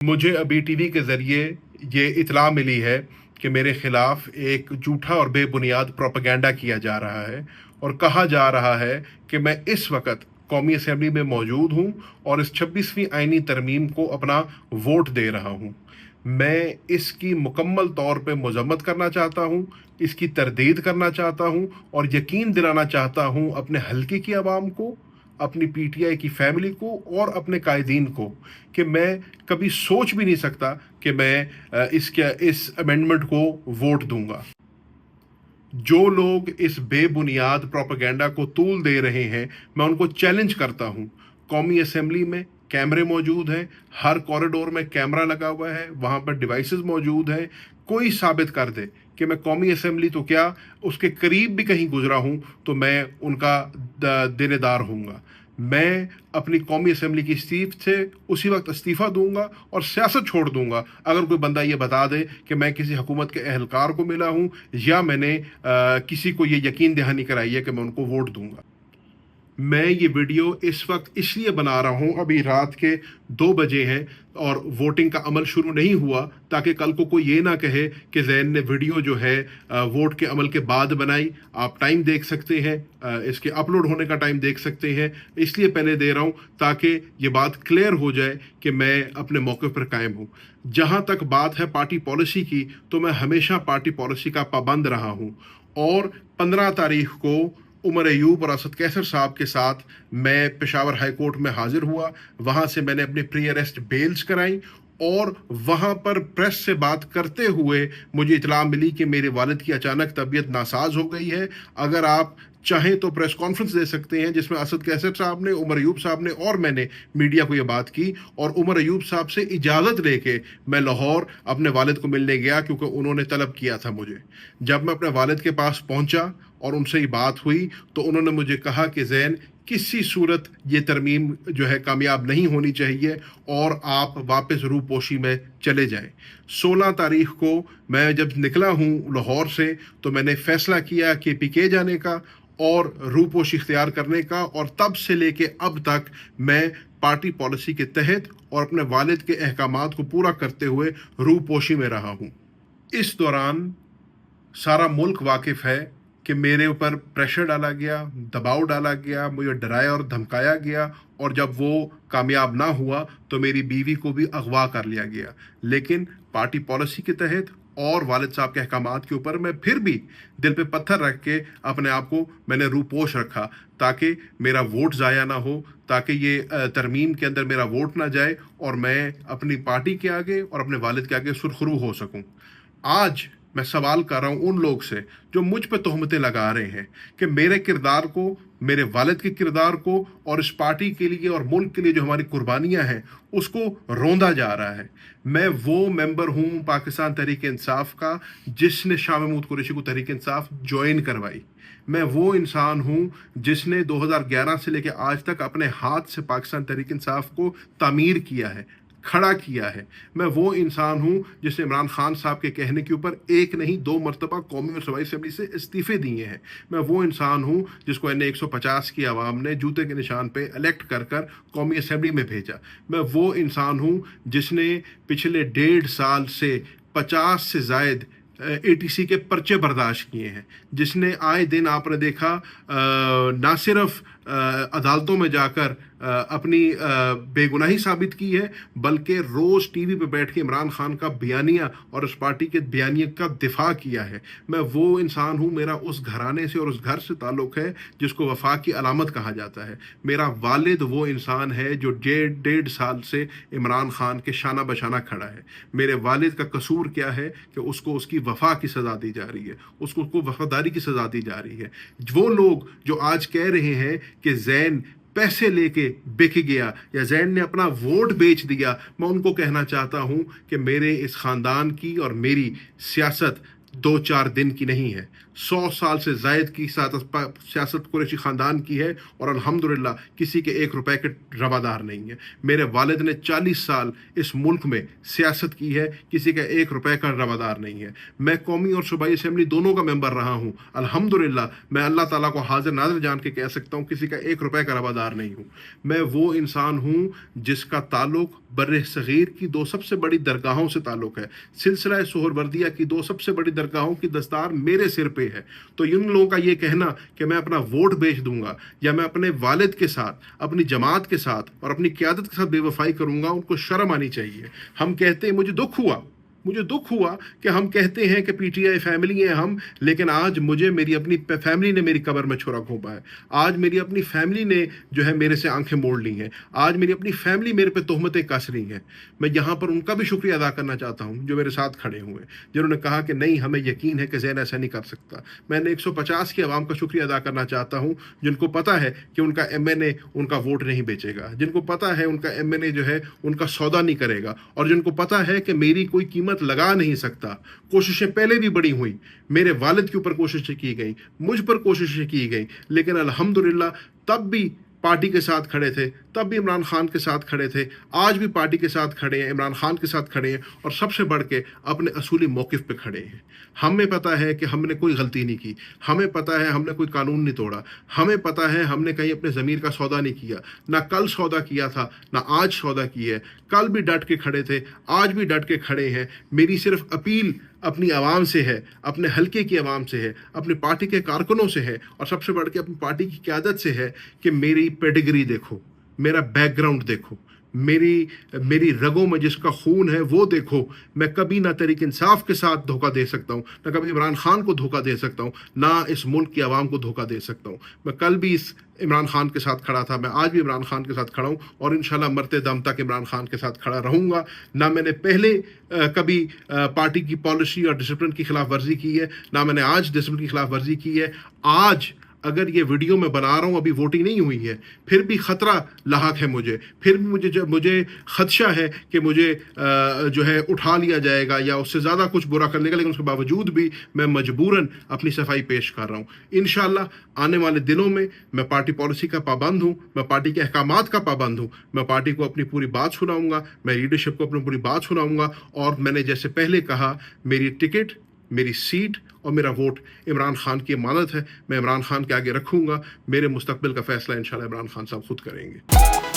मुझे अभी टीवी के ज़रिए ये इत्तला मिली है कि मेरे ख़िलाफ़ एक झूठा और बेबुनियाद प्रोपेगेंडा किया जा रहा है और कहा जा रहा है कि मैं इस वक्त कौमी असम्बली में मौजूद हूँ और इस 26वीं आइनी तरमीम को अपना वोट दे रहा हूँ। मैं इसकी मुकम्मल तौर पे मज़म्मत करना चाहता हूँ, इसकी तरदीद करना चाहता हूँ और यकीन दिलाना चाहता हूँ अपने हलके की आवाम को, अपनी पीटीआई की फैमिली को और अपने कायदीन को कि मैं कभी सोच भी नहीं सकता कि मैं इस अमेंडमेंट को वोट दूंगा। जो लोग इस बेबुनियाद प्रोपेगेंडा को तूल दे रहे हैं, मैं उनको चैलेंज करता हूं। कौमी असेंबली में कैमरे मौजूद हैं, हर कॉरिडोर में कैमरा लगा हुआ है, वहां पर डिवाइसेस मौजूद हैं। कोई साबित कर दे कि मैं कौमी असेंबली तो क्या उसके करीब भी कहीं गुजरा हूं तो मैं उनका देनेदार हूँगा। मैं अपनी कौमी असेंबली की सीट से उसी वक्त इस्तीफ़ा दूंगा और सियासत छोड़ दूंगा अगर कोई बंदा ये बता दे कि मैं किसी हुकूमत के अहलकार को मिला हूं या मैंने किसी को ये यकीन दहानी कराई है कि मैं उनको वोट दूंगा। मैं ये वीडियो इस वक्त इसलिए बना रहा हूँ, अभी रात के 2 बजे हैं और वोटिंग का अमल शुरू नहीं हुआ, ताकि कल को कोई ये ना कहे कि ज़ैन ने वीडियो जो है वोट के अमल के बाद बनाई। आप टाइम देख सकते हैं, इसके अपलोड होने का टाइम देख सकते हैं। इसलिए पहले दे रहा हूँ ताकि ये बात क्लियर हो जाए कि मैं अपने मौके पर कायम हूँ। जहाँ तक बात है पार्टी पॉलिसी की, तो मैं हमेशा पार्टी पॉलिसी का पाबंद रहा हूँ और 15 तारीख को उमर अयूब और असद कैसर साहब के साथ मैं पेशावर हाई कोर्ट में हाजिर हुआ। वहाँ से मैंने अपनी प्री अरेस्ट बेल्स कराई और वहाँ पर प्रेस से बात करते हुए मुझे इतला मिली कि मेरे वालिद की अचानक तबीयत नासाज हो गई है। अगर आप चाहें तो प्रेस कॉन्फ्रेंस दे सकते हैं जिसमें असद कैसर साहब ने, उमर अयूब साहब ने और मैंने मीडिया को ये बात की और उमर अयूब साहब से इजाज़त लेके मैं लाहौर अपने वालिद को मिलने गया, क्योंकि उन्होंने तलब किया था मुझे। जब मैं अपने वालिद के पास पहुंचा और उनसे ही बात हुई तो उन्होंने मुझे कहा कि ज़ैन, किसी सूरत ये तरमीम जो है कामयाब नहीं होनी चाहिए और आप वापस रूपोशी में चले जाएं। 16 तारीख को मैं जब निकला हूँ लाहौर से तो मैंने फ़ैसला किया कि पीके जाने का और रूपोशी इख्तियार करने का, और तब से लेके अब तक मैं पार्टी पॉलिसी के तहत और अपने वालिद के अहकामात को पूरा करते हुए रूपोशी में रहा हूँ। इस दौरान सारा मुल्क वाकिफ़ है कि मेरे ऊपर प्रेशर डाला गया, दबाव डाला गया, मुझे डराया और धमकाया गया और जब वो कामयाब ना हुआ तो मेरी बीवी को भी अगवा कर लिया गया। लेकिन पार्टी पॉलिसी के तहत और वालिद साहब के अहकामात के ऊपर मैं फिर भी दिल पे पत्थर रख के अपने आप को मैंने रूपोश रखा ताकि मेरा वोट ज़ाया ना हो, ताकि ये तरमीम के अंदर मेरा वोट ना जाए और मैं अपनी पार्टी के आगे और अपने वालिद के आगे सुरखरू हो सकूं। आज मैं सवाल कर रहा हूँ उन लोग से जो मुझ पे तोहमतें लगा रहे हैं कि मेरे किरदार को, मेरे वालिद के किरदार को और इस पार्टी के लिए और मुल्क के लिए जो हमारी कुर्बानियां हैं उसको रोंदा जा रहा है। मैं वो मेंबर हूँ पाकिस्तान तहरीक इंसाफ का जिसने शाह महमूद कुरैशी को तहरीक इंसाफ ज्वाइन करवाई। मैं वो इंसान हूँ जिसने 2011 से लेकर आज तक अपने हाथ से पाकिस्तान तहरीक इंसाफ को तामीर किया है, खड़ा किया है। मैं वो इंसान हूँ जिसने इमरान खान साहब के कहने के ऊपर एक नहीं 2 मरतबा कौमी और सूबाई असेंबली से इस्तीफे दिए हैं। मैं वो इंसान हूँ जिसको एन 150 की आवाम ने जूते के निशान पे इलेक्ट कर कर कौमी असेंबली में भेजा। मैं वो इंसान हूँ जिसने पिछले 1.5 साल से 50 से ज़ायद एटीसी के पर्चे बर्दाश्त किए हैं, जिसने आए दिन आपने देखा ना सिर्फ अदालतों में जाकर अपनी बेगुनाही साबित की है, बल्कि रोज़ टीवी पे बैठ के इमरान खान का बयानिया और उस पार्टी के बयानिया का दिफा किया है। मैं वो इंसान हूँ, मेरा उस घराने से और उस घर से ताल्लुक़ है जिसको वफा की अलामत कहा जाता है। मेरा वालिद वो इंसान है जो 1.5 साल से इमरान खान के शाना बशाना खड़ा है। मेरे वालिद का कसूर क्या है कि उसको उसकी वफा की सज़ा दी जा रही है, उसको वफादारी की सज़ा दी जा रही है। वो लोग जो आज कह रहे हैं कि ज़ैन पैसे लेके बिक गया या ज़ैन ने अपना वोट बेच दिया, मैं उनको कहना चाहता हूं कि मेरे इस ख़ानदान की और मेरी सियासत दो चार दिन की नहीं है, 100 साल से ज़ायद की सियासत कुरैशी ख़ानदान की है, और अल्हम्दुलिल्लाह किसी के 1 रुपए के रवादार नहीं है। मेरे वालिद ने 40 साल इस मुल्क में सियासत की है, किसी का 1 रुपए का रवादार नहीं है। मैं कौमी और सूबाई असेंबली दोनों का मेंबर रहा हूँ। अल्हम्दुलिल्लाह मैं अल्लाह ताला को हाजिर नाज़िर जान के कह सकता हूँ, किसी का 1 रुपए का रवादार नहीं हूँ। मैं वो इंसान हूँ जिसका ताल्लुक बर्रे सगीर की 2 सबसे बड़ी दरगाहों से ताल्लुक है। सिलसिला सोहरवर्दिया की 2 सबसे बड़ी दरगाहों की दस्तार मेरे सिर पे है। तो इन लोगों का ये कहना कि मैं अपना वोट बेच दूंगा या मैं अपने वालिद के साथ, अपनी जमात के साथ और अपनी क़यादत के साथ बेवफाई करूंगा, उनको शर्म आनी चाहिए। हम कहते हैं, मुझे दुख हुआ कि हम कहते हैं कि पीटीआई फैमिली है हम, लेकिन आज मुझे मेरी अपनी फैमिली ने मेरी कब्र में छुरा घोंपा है। आज मेरी अपनी फैमिली ने जो है मेरे से आंखें मोड़ ली हैं। आज मेरी अपनी फैमिली मेरे पे तोहमतें कस रही हैं। मैं यहाँ पर उनका भी शुक्रिया अदा करना चाहता हूँ जो मेरे साथ खड़े हुए, जिन्होंने कहा कि नहीं, हमें यकीन है कि ज़ैन ऐसा नहीं कर सकता। मैंने 150 की आवाम का शुक्रिया अदा करना चाहता हूँ जिनको पता है कि उनका एमएनए उनका वोट नहीं बेचेगा, जिनको पता है उनका एमएनए जो है उनका सौदा नहीं करेगा, और जिनको पता है कि मेरी कोई कीमत लगा नहीं सकता। कोशिशें पहले भी बड़ी हुई, मेरे वालिद के ऊपर कोशिशें की गई, मुझ पर कोशिशें की गई, लेकिन अल्हम्दुलिल्लाह तब भी पार्टी के साथ खड़े थे, तब भी इमरान खान के साथ खड़े थे, आज भी पार्टी के साथ खड़े हैं, इमरान खान के साथ खड़े हैं, और सबसे बढ़ के अपने असूली मौक़िफ़ पे खड़े हैं। हमें पता है कि हमने कोई गलती नहीं की, हमें पता है हमने कोई कानून नहीं तोड़ा, हमें पता है हमने कहीं अपने ज़मीर का सौदा नहीं किया, ना कल सौदा किया था ना आज सौदा किया है। कल भी डट के खड़े थे, आज भी डट के खड़े हैं। मेरी सिर्फ अपील अपनी आवाम से है, अपने हलके की आवाम से है, अपनी पार्टी के कारकुनों से है, और सबसे बढ़ के अपनी पार्टी की क़यादत से है कि मेरी पेडिग्री देखो, मेरा बैकग्राउंड देखो, मेरी रगों में जिसका खून है वो देखो। मैं कभी ना तहरीक इंसाफ के साथ धोखा दे सकता हूँ, ना कभी इमरान खान को धोखा दे सकता हूँ, ना इस मुल्क की आवाम को धोखा दे सकता हूँ। मैं कल भी इस इमरान खान के साथ खड़ा था, मैं आज भी इमरान खान के साथ खड़ा हूँ, और इंशाल्लाह मरते दम तक इमरान खान के साथ खड़ा रहूँगा। ना मैंने पहले कभी पार्टी की पॉलिसी और डिसिप्लिन की खिलाफ वर्जी की है, ना मैंने आज डिसिप्लिन की खिलाफ वर्जी की है। आज अगर ये वीडियो मैं बना रहा हूँ, अभी वोटिंग नहीं हुई है, फिर भी ख़तरा लाहक है मुझे, फिर भी मुझे ख़दशा है कि मुझे जो है उठा लिया जाएगा या उससे ज़्यादा कुछ बुरा कर लेगा, लेकिन उसके बावजूद भी मैं मजबूरन अपनी सफाई पेश कर रहा हूँ। इंशाअल्लाह आने वाले दिनों में मैं पार्टी पॉलिसी का पाबंद हूँ, मैं पार्टी के अहकामात का पाबंद हूँ, मैं पार्टी को अपनी पूरी बात सुनाऊँगा, मैं लीडरशिप को अपनी पूरी बात सुनाऊँगा, और मैंने जैसे पहले कहा, मेरी टिकट, मेरी सीट और मेरा वोट इमरान खान की अमानत है। मैं इमरान खान के आगे रखूँगा। मेरे मुस्तकबिल का फ़ैसला इंशाल्लाह इमरान खान साहब खुद करेंगे।